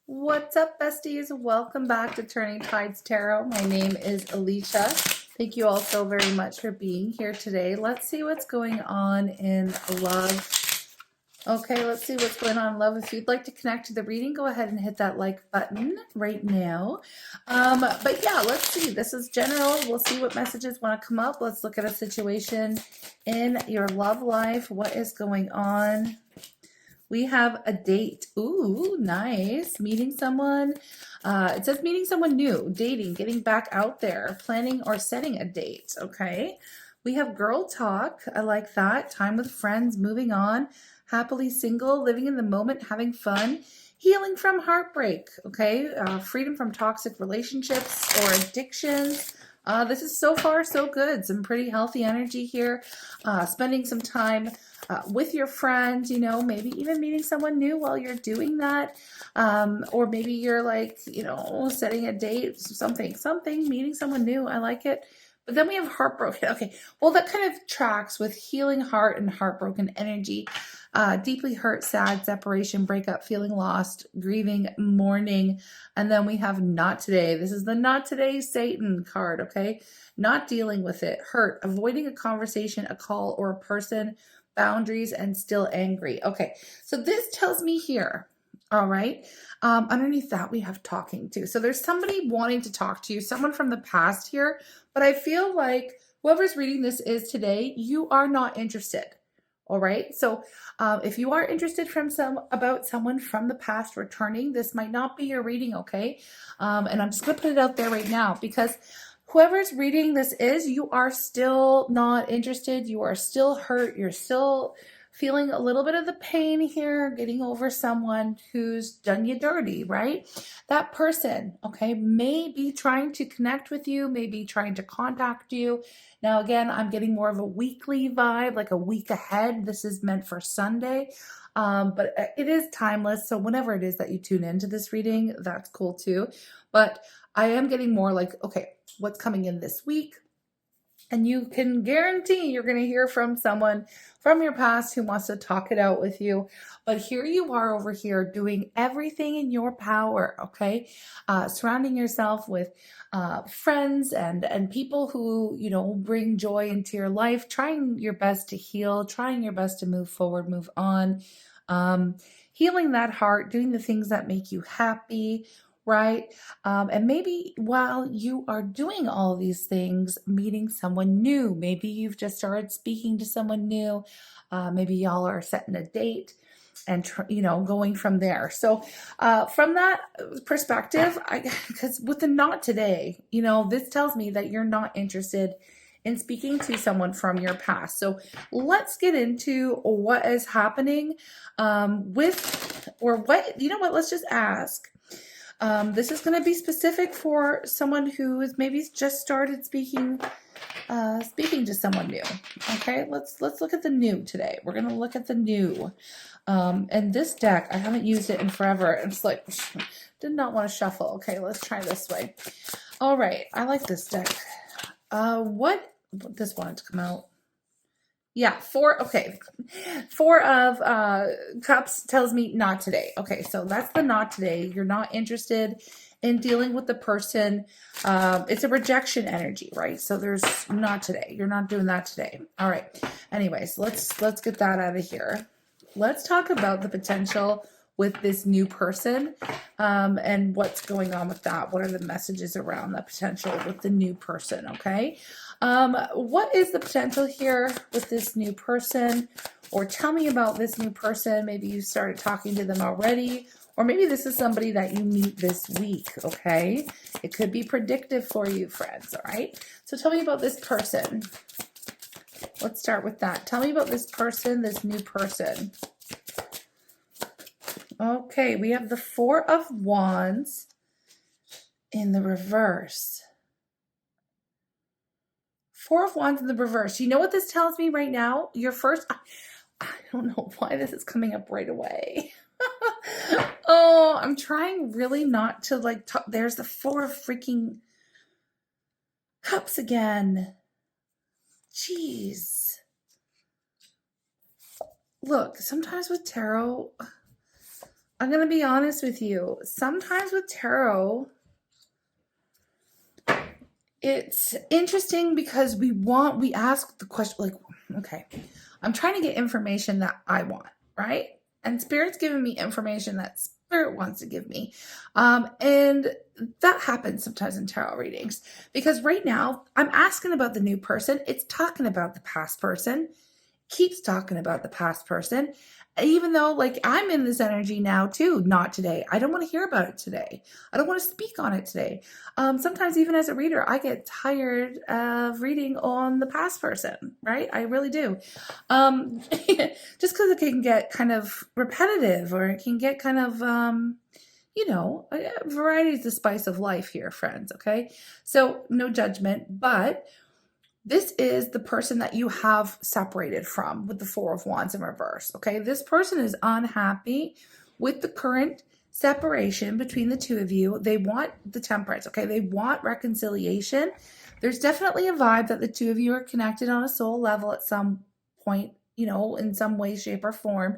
What's up, besties? Welcome back to Turning Tides Tarot. My name is Alishia. Thank you all so very much for being here today. Let's see what's going on in love. Okay, let's see what's going on in love. If you'd like to connect to the reading, go ahead and hit that like button right now. But yeah, let's see. This is general. We'll see what messages want to come up. Let's look at a situation in your love life. What is going on? We have a date. Ooh, nice. Meeting someone. It says meeting someone new, dating, getting back out there, planning or setting a date. Okay. We have girl talk. I like that. Time with friends, moving on, happily single, living in the moment, having fun, healing from heartbreak. Okay. Freedom from toxic relationships or addictions. This is so far so good. Some pretty healthy energy here. Spending some time with your friends, you know, maybe even meeting someone new while you're doing that. Or maybe you're like, you know, setting a date, something, meeting someone new. I like it. But then we have heartbroken. Okay. Well, that kind of tracks with healing heart and heartbroken energy. Deeply hurt, sad, separation, breakup, feeling lost, grieving, mourning. And then we have not today. This is the not today Satan card. Okay. Not dealing with it, hurt, avoiding a conversation, a call, or a person, boundaries, and still angry. Okay, so this tells me here, all right, underneath that we have talking to. So there's somebody wanting to talk to you, someone from the past here, but I feel like whoever's reading this is today, you are not interested. All right, so if you are interested about someone from the past returning, this might not be your reading, okay? And I'm just gonna put it out there right now because whoever's reading this is, you are still not interested. You are still hurt. You're still feeling a little bit of the pain here, getting over someone who's done you dirty, right? That person, okay, may be trying to connect with you, may be trying to contact you. Now, again, I'm getting more of a weekly vibe, like a week ahead. This is meant for Sunday. But it is timeless. So whenever it is that you tune into this reading, that's cool too. But I am getting more like, okay, what's coming in this week? And you can guarantee you're going to hear from someone from your past who wants to talk it out with you. But here you are over here doing everything in your power, okay? Surrounding yourself with friends and people who, you know, bring joy into your life, trying your best to heal, trying your best to move forward, move on, healing that heart, doing the things that make you happy, right? And maybe while you are doing all of these things, meeting someone new, maybe you've just started speaking to someone new, maybe y'all are setting a date and, you know, going from there. So from that perspective, because with the not today, you know, this tells me that you're not interested in speaking to someone from your past. So let's get into what is happening you know what, let's just ask. This is going to be specific for someone who is maybe just started speaking to someone new. Okay, let's look at the new today. We're going to look at the new. And this deck, I haven't used it in forever. It's like, did not want to shuffle. Okay, let's try this way. All right, I like this deck. This wanted to come out. Yeah, four of cups tells me not today. Okay, so that's the not today. You're not interested in dealing with the person. It's a rejection energy, right? So there's not today. You're not doing that today. All right. Anyways, let's get that out of here. Let's talk about the potential with this new person and what's going on with that. What are the messages around the potential with the new person, okay? What is the potential here with this new person? Or tell me about this new person. Maybe you started talking to them already, or maybe this is somebody that you meet this week, okay? It could be predictive for you, friends, all right? So tell me about this person. Let's start with that. Tell me about this person, this new person. Okay, we have the Four of Wands in the reverse. Four of Wands in the reverse. You know what this tells me right now? I don't know why this is coming up right away. Oh, I'm trying really not to like, there's the Four of freaking Cups again. Jeez. Look, sometimes with tarot, I'm going to be honest with you. Sometimes with tarot, it's interesting because we ask the question, like, okay, I'm trying to get information that I want, right? And Spirit's giving me information that Spirit wants to give me. And that happens sometimes in tarot readings because right now I'm asking about the new person. It's talking about the past person, keeps talking about the past person, even though like I'm in this energy now too. Not today. I don't want to hear about it today. I don't want to speak on it today. Sometimes even as a reader, I get tired of reading on the past person, right? I really do. Just because it can get kind of repetitive, or it can get kind of variety is the spice of life here, friends. Okay, so no judgment, but this is the person that you have separated from with the Four of Wands in reverse. Okay, this person is unhappy with the current separation between the two of you. They want the Temperance. Okay, they want reconciliation. There's definitely a vibe that the two of you are connected on a soul level at some point, in some way, shape, or form.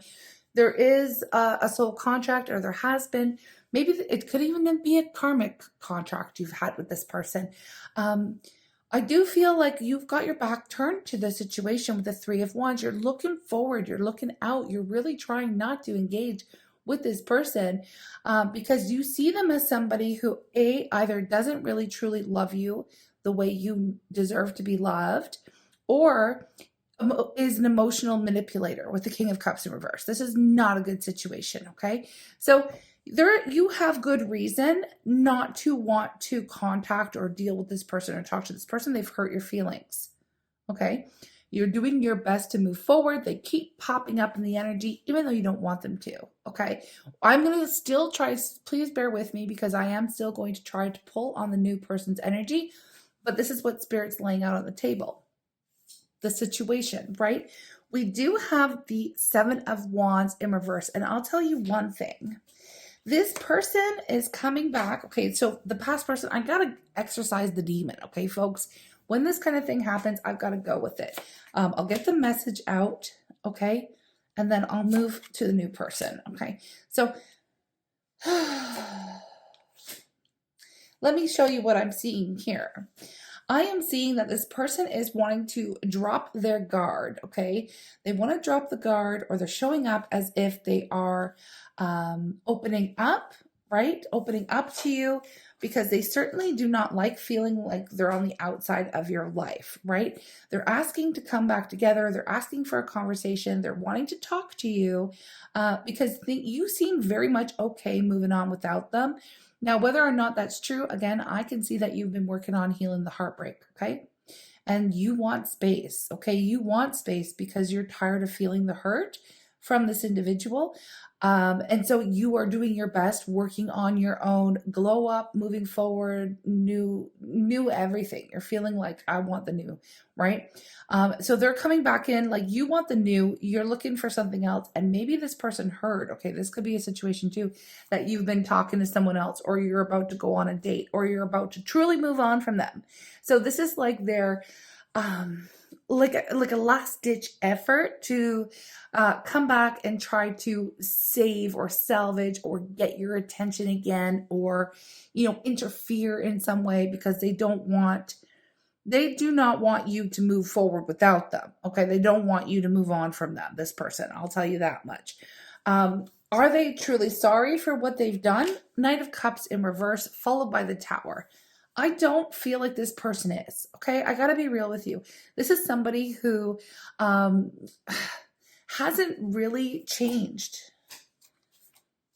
There is a soul contract, or there has been. Maybe it could even be a karmic contract you've had with this person. I do feel like you've got your back turned to the situation with the Three of Wands. You're looking forward. You're looking out. You're really trying not to engage with this person because you see them as somebody who, either doesn't really truly love you the way you deserve to be loved, or is an emotional manipulator with the King of Cups in reverse. This is not a good situation, okay? So you have good reason not to want to contact or deal with this person or talk to this person. They've hurt your feelings, okay? You're doing your best to move forward. They keep popping up in the energy, even though you don't want them to, okay? I'm going to still try, please bear with me, because I am still going to try to pull on the new person's energy, but this is what Spirit's laying out on the table. The situation, right? We do have the Seven of Wands in reverse, and I'll tell you one thing. This person is coming back. Okay, so the past person, I got to exercise the demon, okay, folks? When this kind of thing happens, I've got to go with it. I'll get the message out, okay? And then I'll move to the new person, okay? So let me show you what I'm seeing here. I am seeing that this person is wanting to drop their guard, okay? They want to drop the guard, or they're showing up as if they are opening up, right? Opening up to you, because they certainly do not like feeling like they're on the outside of your life, right? They're asking to come back together. They're asking for a conversation. They're wanting to talk to you because you seem very much okay moving on without them. Now, whether or not that's true, again, I can see that you've been working on healing the heartbreak, okay? And you want space, okay? You want space because you're tired of feeling the hurt from this individual. And so you are doing your best, working on your own glow up, moving forward, new everything. You're feeling like, I want the new, right? So they're coming back in like you want the new, you're looking for something else. And maybe this person heard, okay, this could be a situation too, that you've been talking to someone else, or you're about to go on a date, or you're about to truly move on from them. So this is like their, like a last ditch effort to come back and try to save or salvage or get your attention again, or interfere in some way, because they do not want you to move forward without them. Okay, they don't want you to move on from them, this person, I'll tell you that much. Are they truly sorry for what they've done? Knight of Cups in reverse, followed by the Tower. I don't feel like this person is, okay? I gotta be real with you. This is somebody who hasn't really changed.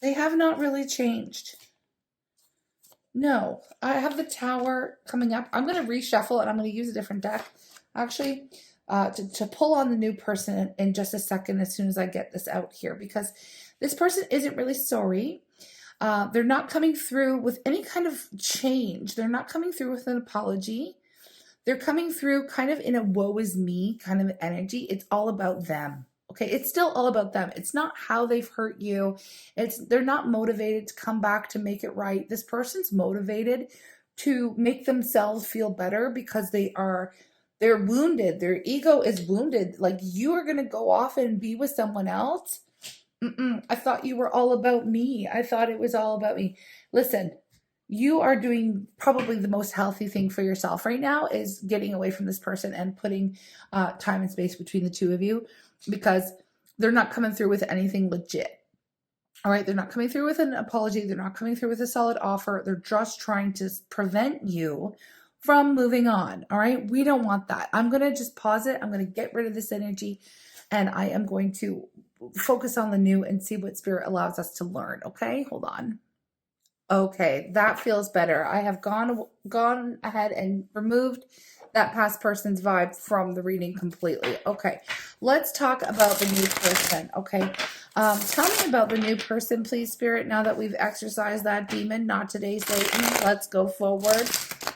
They have not really changed. No, I have the Tower coming up. I'm gonna reshuffle and I'm gonna use a different deck, actually, to pull on the new person in just a second as soon as I get this out here, because this person isn't really sorry. They're not coming through with any kind of change. They're not coming through with an apology. They're coming through kind of in a woe is me kind of energy. It's all about them. Okay, it's still all about them. It's not how they've hurt you. They're not motivated to come back to make it right. This person's motivated to make themselves feel better because they're wounded. Their ego is wounded. Like, you are going to go off and be with someone else. I thought you were all about me. I thought it was all about me. Listen, you are doing probably the most healthy thing for yourself right now is getting away from this person and putting time and space between the two of you, because they're not coming through with anything legit. All right. They're not coming through with an apology. They're not coming through with a solid offer. They're just trying to prevent you from moving on. All right. We don't want that. I'm going to just pause it. I'm going to get rid of this energy, and I am going to focus on the new and see what spirit allows us to learn. Okay. Hold on. Okay. That feels better. I have gone ahead and removed that past person's vibe from the reading completely. Okay. Let's talk about the new person. Okay. Tell me about the new person, please, Spirit, now that we've exercised that demon. Not today, Satan. Let's go forward.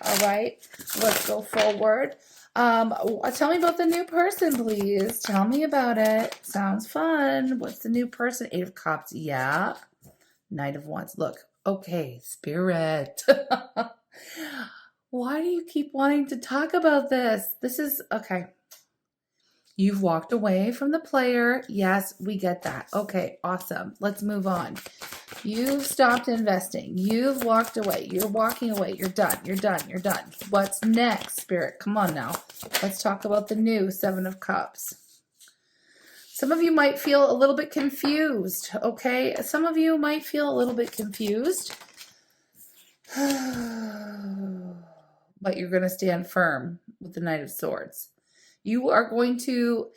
All right. Let's go forward. Tell me about the new person, please. Tell me about it. Sounds fun. What's the new person? 8 of Cups. Yeah. Knight of Wands. Look. Okay, Spirit. Why do you keep wanting to talk about this? This is okay. You've walked away from the player. Yes, we get that. Okay, awesome. Let's move on. You've stopped investing. You've walked away. You're walking away. You're done. You're done. You're done. What's next, Spirit? Come on now. Let's talk about the new 7 of Cups. Some of you might feel a little bit confused, okay? Some of you might feel a little bit confused. But you're going to stand firm with the Knight of Swords. You are going to,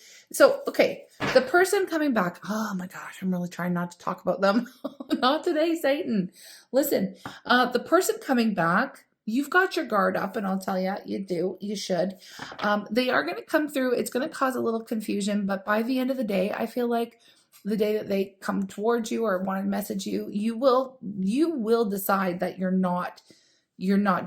okay, the person coming back, oh my gosh, I'm really trying not to talk about them. Not today, Satan. Listen, the person coming back, you've got your guard up, and I'll tell you, you should. They are going to come through. It's going to cause a little confusion, but by the end of the day, I feel like the day that they come towards you or want to message you, you will decide that you're not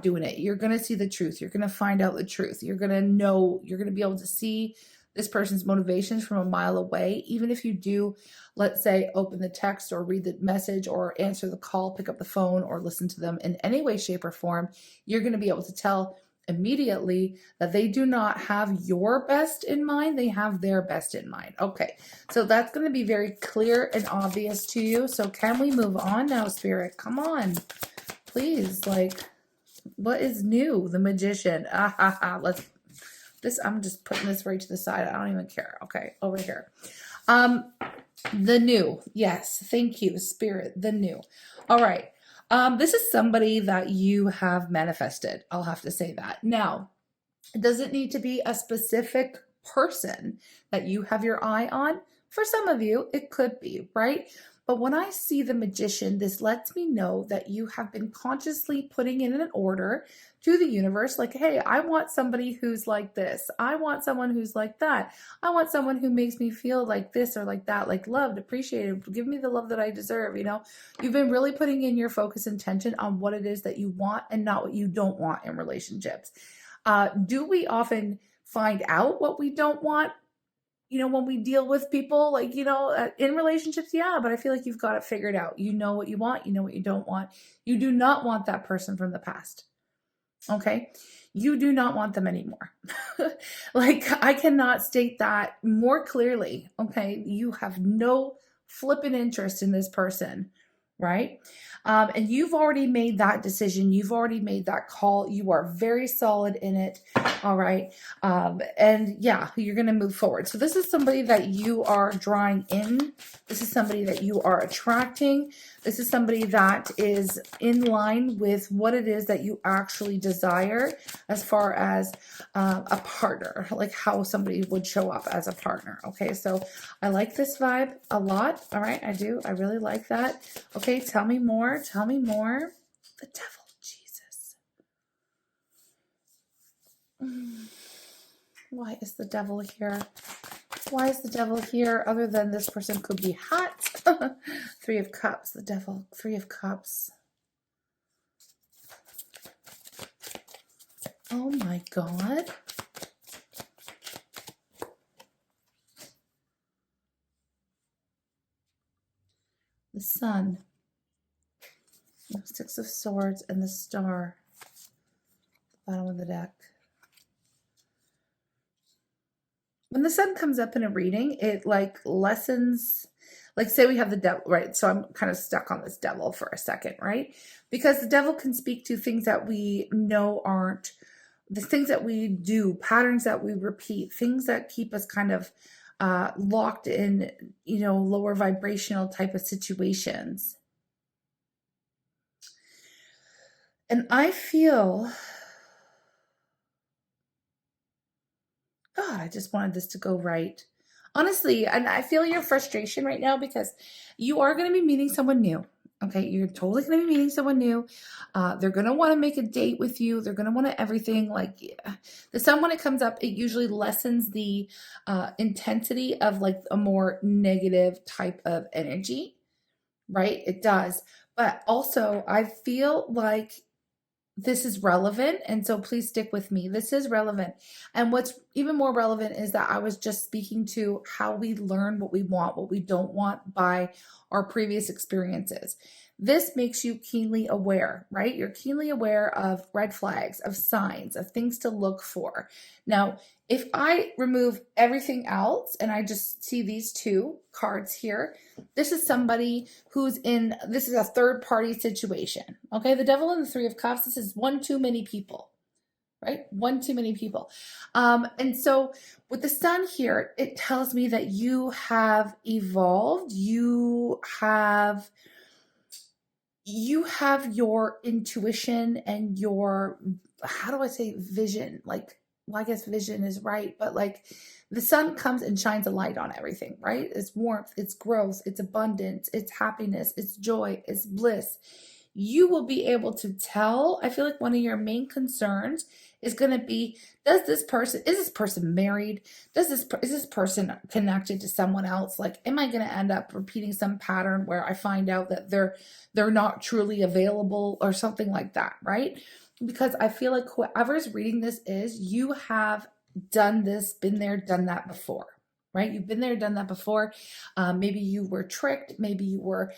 doing it. You're going to see the truth. You're going to find out the truth. You're going to know, you're going to be able to see this person's motivations from a mile away. Even if you do, let's say, open the text or read the message or answer the call, pick up the phone or listen to them in any way, shape, or form, you're going to be able to tell immediately that they do not have your best in mind. They have their best in mind. Okay. So that's going to be very clear and obvious to you. So can we move on now, Spirit? Come on, please. What is new? The Magician. I'm just putting this right to the side. I don't even care. Okay, over here. The new. Yes, thank you, Spirit. The new. All right. This is somebody that you have manifested. I'll have to say that. Now, it doesn't need to be a specific person that you have your eye on. For some of you, it could be, right? But when I see the Magician, this lets me know that you have been consciously putting in an order to the universe, like, hey, I want somebody who's like this. I want someone who's like that. I want someone who makes me feel like this or like that, like loved, appreciated, give me the love that I deserve. You've been really putting in your focus and attention on what it is that you want and not what you don't want in relationships. Do we often find out what we don't want? When we deal with people, in relationships, yeah, but I feel like you've got it figured out. You know what you want. You know what you don't want. You do not want that person from the past. Okay. You do not want them anymore. I cannot state that more clearly. Okay. You have no flipping interest in this person. Right. And you've already made that decision. You've already made that call. You are very solid in it. All right. And yeah, you're going to move forward. So this is somebody that you are drawing in. This is somebody that you are attracting. This is somebody that is in line with what it is that you actually desire as far as a partner, like how somebody would show up as a partner. Okay. So I like this vibe a lot. All right. I do. I really like that. Okay. Tell me more. Tell me more. The devil, Jesus. Why is the devil here? Why is the devil here other than this person could be hot? 3 of Cups, the devil, 3 of Cups. Oh my God. The Sun, the 6 of Swords, and the Star. Bottom of the deck. When the Sun comes up in a reading, it lessens, like say we have the devil, right? So I'm kind of stuck on this devil for a second, right? Because the devil can speak to things that we know aren't the things that we do, patterns that we repeat, things that keep us kind of locked in, you know, lower vibrational type of situations. And I feel, God, I just wanted this to go right. Honestly, and I feel your frustration right now because you are going to be meeting someone new. Okay, you're totally going to be meeting someone new. They're going to want to make a date with you. They're going to want to everything. Like the sun, when it comes up, it usually lessens the intensity of like a more negative type of energy, right? It does. But also, I feel like this is relevant, and so please stick with me. This is relevant. And what's even more relevant is that I was just speaking to how we learn what we want, what we don't want by our previous experiences. This makes you keenly aware, right? You're keenly aware of red flags, of signs, of things to look for. Now, if I remove everything else and I just see these two cards here, this is somebody who's in, this is a third party situation. Okay, the devil and the three of cups, this is one too many people, right? One too many people. And so with the sun here, it tells me that you have evolved. You have your intuition and your, how do I say vision? Like, well, I guess vision is right, but like the sun comes and shines a light on everything, right? It's warmth, it's growth, it's abundance, it's happiness, it's joy, it's bliss. You will be able to tell. I feel like one of your main concerns is going to be, is this person married? Is this person connected to someone else? Like, am I going to end up repeating some pattern where I find out that they're not truly available or something like that, right? Because I feel like whoever's reading this you have done this, been there, done that before, right? You've been there, done that before. Maybe you were tricked. Maybe you were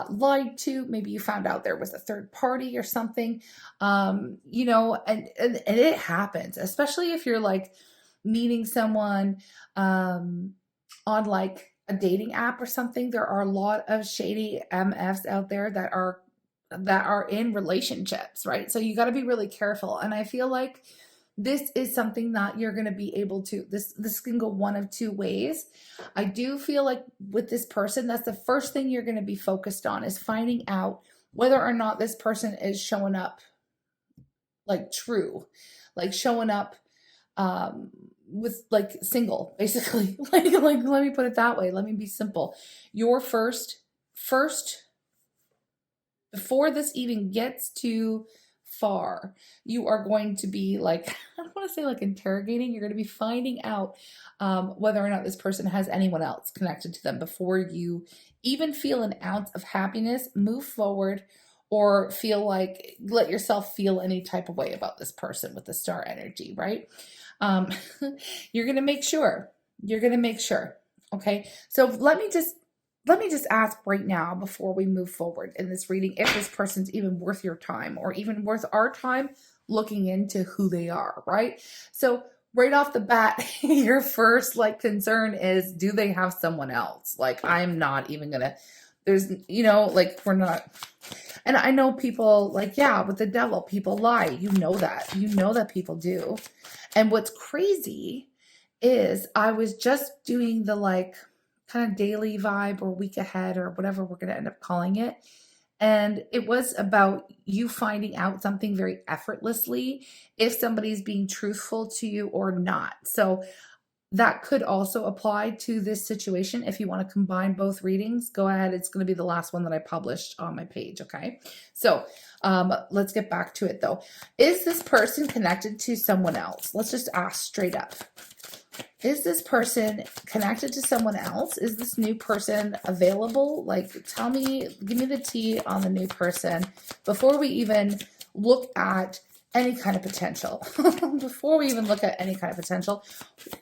lied to. Maybe you found out there was a third party or something, you know, and it happens, especially if you're like meeting someone on like a dating app or something. There are a lot of shady MFs out there that are in relationships, right? So you got to be really careful. And I feel like this is something that you're going to be able to, this can go one of two ways. I do feel like with this person, that's the first thing you're going to be focused on, is finding out whether or not this person is showing up like true, like showing up with like single, basically. like let me put it that way. Let me be simple. Your first before this even gets too far, you are going to be like, I don't want to say like interrogating, you're going to be finding out whether or not this person has anyone else connected to them before you even feel an ounce of happiness, move forward, or feel like, let yourself feel any type of way about this person with the star energy, right? You're going to make sure. Okay. So let me just ask right now, before we move forward in this reading, if this person's even worth your time, or even worth our time looking into who they are, right? So right off the bat, your first like concern is, do they have someone else? Like, I'm not even gonna, there's, you know, like, we're not, and I know people like, yeah, with the devil, people lie. You know that people do. And what's crazy is I was just doing the like kind of daily vibe or week ahead or whatever we're going to end up calling it. And it was about you finding out something very effortlessly if somebody's being truthful to you or not. So that could also apply to this situation. If you want to combine both readings, go ahead. It's going to be the last one that I published on my page. Okay. So let's get back to it though. Is this person connected to someone else? Let's just ask straight up. Is this person connected to someone else? Is this new person available? Like, give me the tea on the new person before we even look at any kind of potential. Before we even look at any kind of potential,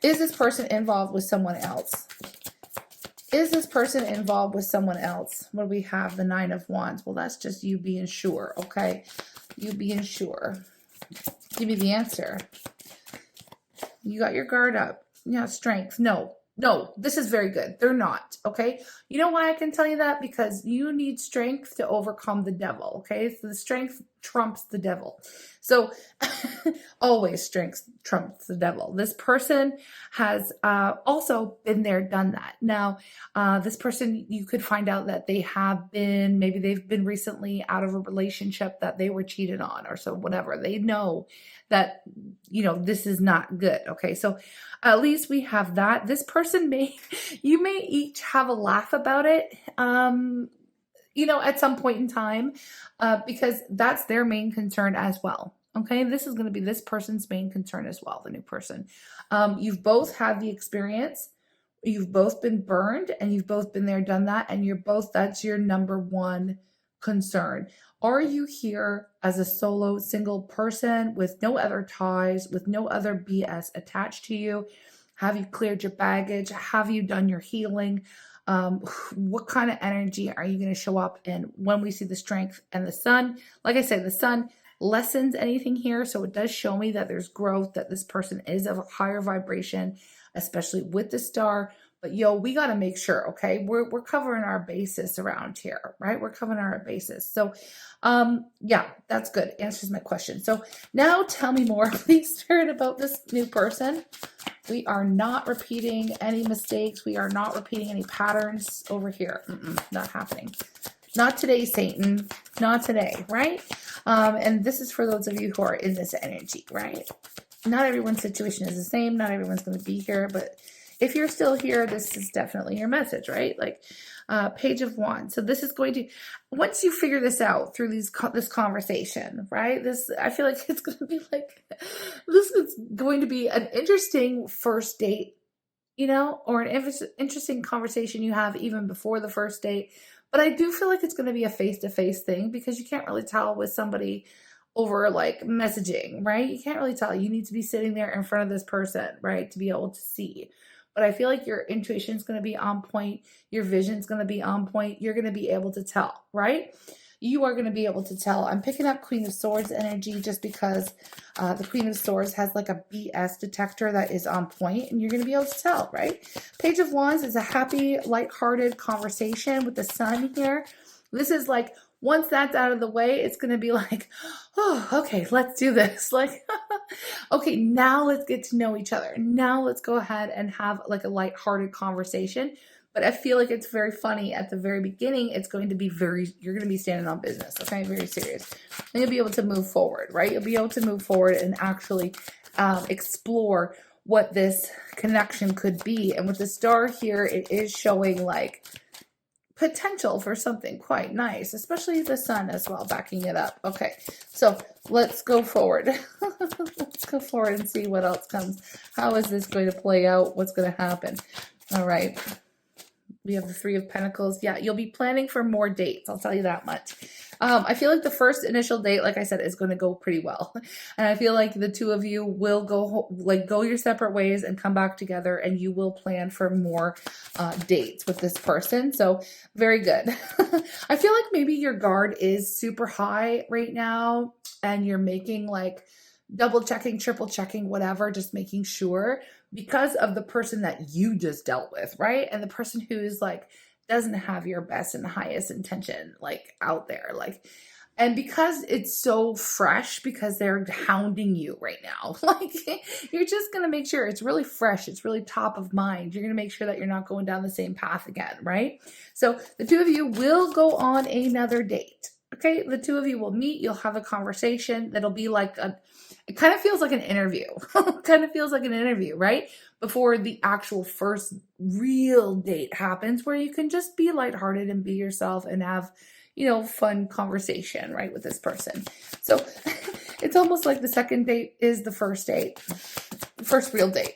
is this person involved with someone else? Is this person involved with someone else? What do we have? The 9 of Wands. Well, that's just you being sure, okay? You being sure. Give me the answer. You got your guard up. Yeah, strength. No. No, this is very good. They're not, okay? You know why I can tell you that? Because you need strength to overcome the devil, okay? So the strength trumps the devil. So always strength trumps the devil. This person has also been there, done that. Now, this person, you could find out that they have been, maybe they've been recently out of a relationship that they were cheated on or so, whatever. They know that, you know, this is not good, okay? So at least we have that. This person you may each have a laugh about it, you know, at some point in time, because that's their main concern as well. Okay, this is going to be this person's main concern as well, the new person. You've both had the experience, you've both been burned, and you've both been there, done that, and you're both, that's your number one concern. Are you here as a solo single person with no other ties, with no other BS attached to you? Have you cleared your baggage? Have you done your healing? What kind of energy are you going to show up in when we see the strength and the sun? Like I said, the sun lessens anything here. So it does show me that there's growth, that this person is of a higher vibration, especially with the star. But yo, we got to make sure, okay? We're covering our basis around here, right? We're covering our basis. So, yeah, that's good. Answers my question. So now tell me more, please, Spirit, about this new person. We are not repeating any mistakes. We are not repeating any patterns over here. Not happening. Not today, Satan. Not today, right? And this is for those of you who are in this energy, right? Not everyone's situation is the same. Not everyone's going to be here, but if you're still here, this is definitely your message, right? Like Page of Wands. So this is going to, once you figure this out through this conversation, right? I feel like it's going to be like, this is going to be an interesting first date, you know, or an interesting conversation you have even before the first date. But I do feel like it's going to be a face-to-face thing because you can't really tell with somebody over like messaging, right? You can't really tell. You need to be sitting there in front of this person, right? To be able to see. But I feel like your intuition is going to be on point. Your vision is going to be on point. You're going to be able to tell, right? You are going to be able to tell. I'm picking up Queen of Swords energy just because the Queen of Swords has like a BS detector that is on point, and you're going to be able to tell, right? Page of Wands is a happy, lighthearted conversation with the sun here. This is like, once that's out of the way, it's going to be like, oh, okay, let's do this. Like, okay, now let's get to know each other. Now let's go ahead and have like a lighthearted conversation. But I feel like it's very funny at the very beginning. It's going to be you're going to be standing on business, okay? Very serious. And you'll be able to move forward, right? You'll be able to move forward and actually explore what this connection could be. And with the star here, it is showing like potential for something quite nice, especially the sun as well, backing it up. Okay, so let's go forward. Let's go forward and see what else comes. How is this going to play out? What's going to happen? All right. We have the Three of Pentacles. Yeah, you'll be planning for more dates. I'll tell you that much. I feel like the first initial date, like I said, is going to go pretty well. And I feel like the two of you will go your separate ways and come back together, and you will plan for more dates with this person. So very good. I feel like maybe your guard is super high right now, and you're making like double checking, triple checking, whatever, just making sure because of the person that you just dealt with, right? And the person who's like, doesn't have your best and highest intention like out there, like, and because it's so fresh, because they're hounding you right now, like you're just going to make sure it's really fresh. It's really top of mind. You're going to make sure that you're not going down the same path again, right? So the two of you will go on another date. Okay. The two of you will meet. You'll have a conversation that'll be like it kind of feels like an interview. Kind of feels like an interview, right? Before the actual first real date happens, where you can just be lighthearted and be yourself and have, you know, fun conversation, right, with this person. So it's almost like the second date is the first date, first real date.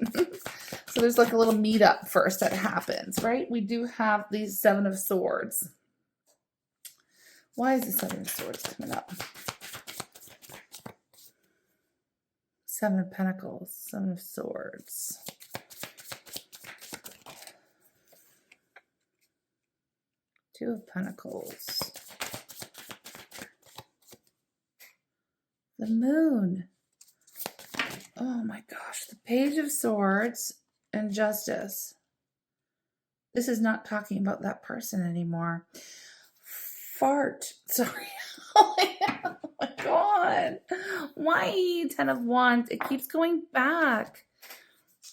So there's like a little meetup first that happens, right? We do have these Seven of Swords. Why is the Seven of Swords coming up? Seven of Pentacles, Seven of Swords. Two of Pentacles. The Moon. Oh my gosh. The Page of Swords and Justice. This is not talking about that person anymore. Fart. Sorry. Oh my God. Why? 10 of Wands. It keeps going back.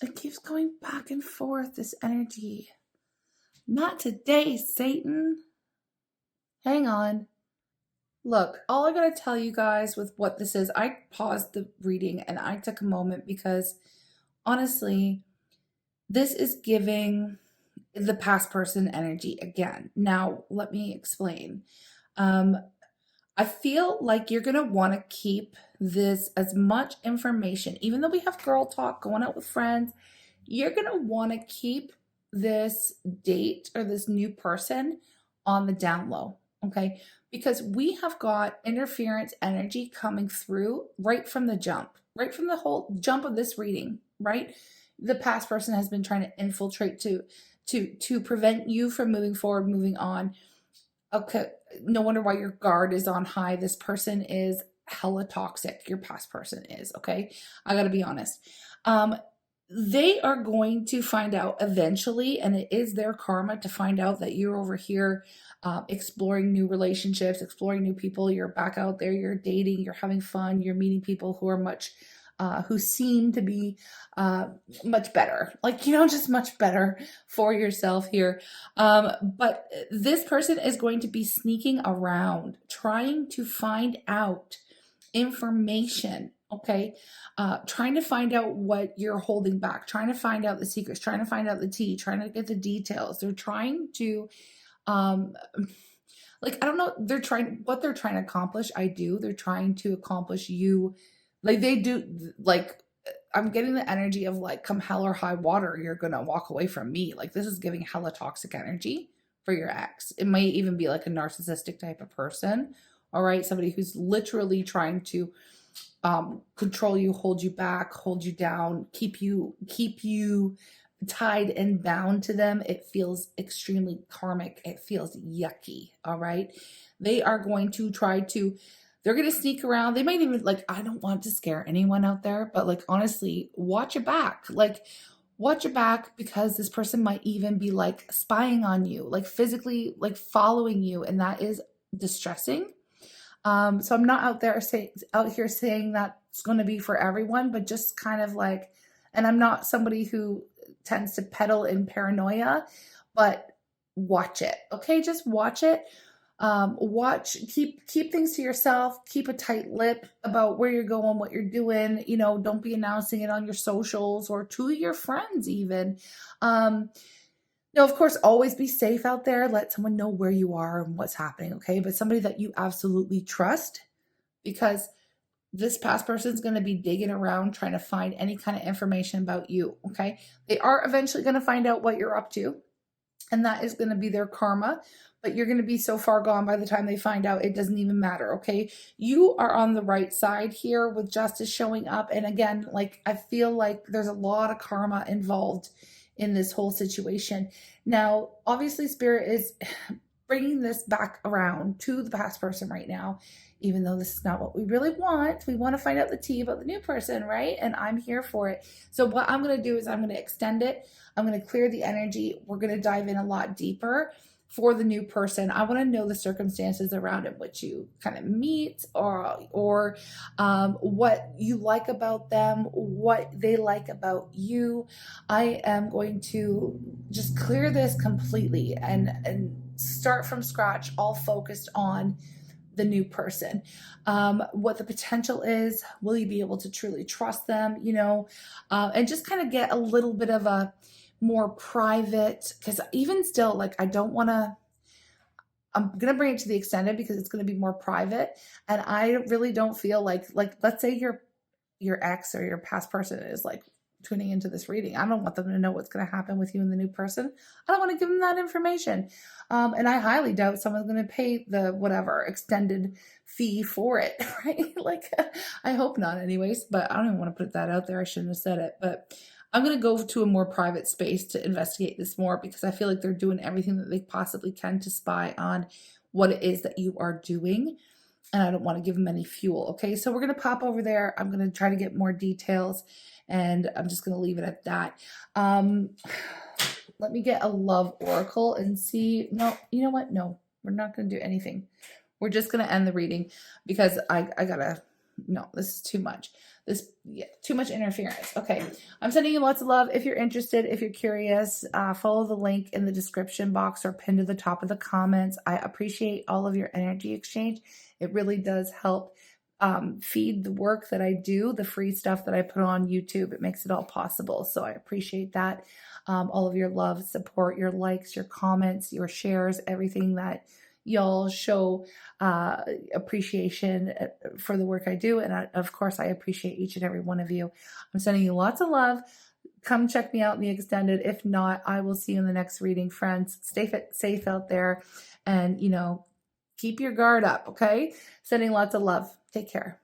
It keeps going back and forth, this energy. Not today, Satan. Hang on. Look, all I gotta tell you guys with what this is, I paused the reading and I took a moment because honestly, this is giving the past person energy again. Now, let me explain. I feel like you're going to want to keep this as much information, even though we have girl talk, going out with friends, you're going to want to keep this date or this new person on the down low, okay? Because we have got interference energy coming through right from the jump, right from the whole jump of this reading, right? The past person has been trying to infiltrate to prevent you from moving forward, moving on. Okay, no wonder why your guard is on high. This person is hella toxic. Your past person is, okay? I gotta be honest. They are going to find out eventually, and it is their karma to find out that you're over here exploring new relationships, exploring new people. You're back out there, you're dating, you're having fun, you're meeting people who are who seem to be much better, like, you know, just much better for yourself here. But this person is going to be sneaking around, trying to find out information, okay? Trying to find out what you're holding back, trying to find out the secrets, trying to find out the tea, trying to get the details. They're trying to, like, I don't know, what they're trying to accomplish. They're trying to accomplish you. Like they do, like, I'm getting the energy of like, come hell or high water, you're going to walk away from me. Like this is giving hella toxic energy for your ex. It might even be like a narcissistic type of person. All right. Somebody who's literally trying to control you, hold you back, hold you down, keep you tied and bound to them. It feels extremely karmic. It feels yucky. All right. They are going to they're going to sneak around. They might even, like, I don't want to scare anyone out there, but like, honestly, watch your back. Like, watch your back, because this person might even be like spying on you, like physically, like following you. And that is distressing. So I'm not out here saying that's going to be for everyone, but just kind of like, and I'm not somebody who tends to peddle in paranoia, but watch it. Okay. Just watch it. Keep things to yourself, keep a tight lip about where you're going, what you're doing, you know, don't be announcing it on your socials or to your friends even. No, of course, always be safe out there. Let someone know where you are and what's happening. Okay. But somebody that you absolutely trust, because this past person is going to be digging around trying to find any kind of information about you. Okay. They are eventually going to find out what you're up to, and that is going to be their karma. But you're going to be so far gone by the time they find out, it doesn't even matter, okay? You are on the right side here with justice showing up. And again, like, I feel like there's a lot of karma involved in this whole situation. Now, obviously, Spirit is bringing this back around to the past person right now, even though this is not what we really want. We want to find out the tea about the new person, right? And I'm here for it. So what I'm going to do is I'm going to extend it. I'm going to clear the energy. We're going to dive in a lot deeper for the new person. I want to know the circumstances around in which you kind of meet, or what you like about them, what they like about you. I am going to just clear this completely and start from scratch, all focused on the new person. What the potential is, will you be able to truly trust them, you know, and just kind of get a little bit of a more private, because even still, like, I'm going to bring it to the extended because it's going to be more private. And I really don't feel like, let's say your ex or your past person is like tuning into this reading. I don't want them to know what's going to happen with you and the new person. I don't want to give them that information. And I highly doubt someone's going to pay the whatever extended fee for it, right? Like, I hope not anyways, but I don't even want to put that out there. I shouldn't have said it, but I'm going to go to a more private space to investigate this more, because I feel like they're doing everything that they possibly can to spy on what it is that you are doing. And I don't want to give them any fuel. Okay, so we're going to pop over there. I'm going to try to get more details, and I'm just going to leave it at that. let me get a love oracle and see. No, you know what? No, we're not going to do anything. We're just going to end the reading because I gotta, no, this is too much. Yeah, too much interference. Okay. I'm sending you lots of love. If you're interested, if you're curious, follow the link in the description box or pinned to the top of the comments. I appreciate all of your energy exchange. It really does help feed the work that I do, the free stuff that I put on YouTube. It makes it all possible. So I appreciate that. All of your love, support, your likes, your comments, your shares, everything that y'all show appreciation for the work I do. And of course, I appreciate each and every one of you. I'm sending you lots of love. Come check me out in the extended. If not, I will see you in the next reading, friends. Stay safe out there and, you know, keep your guard up, okay? Sending lots of love. Take care.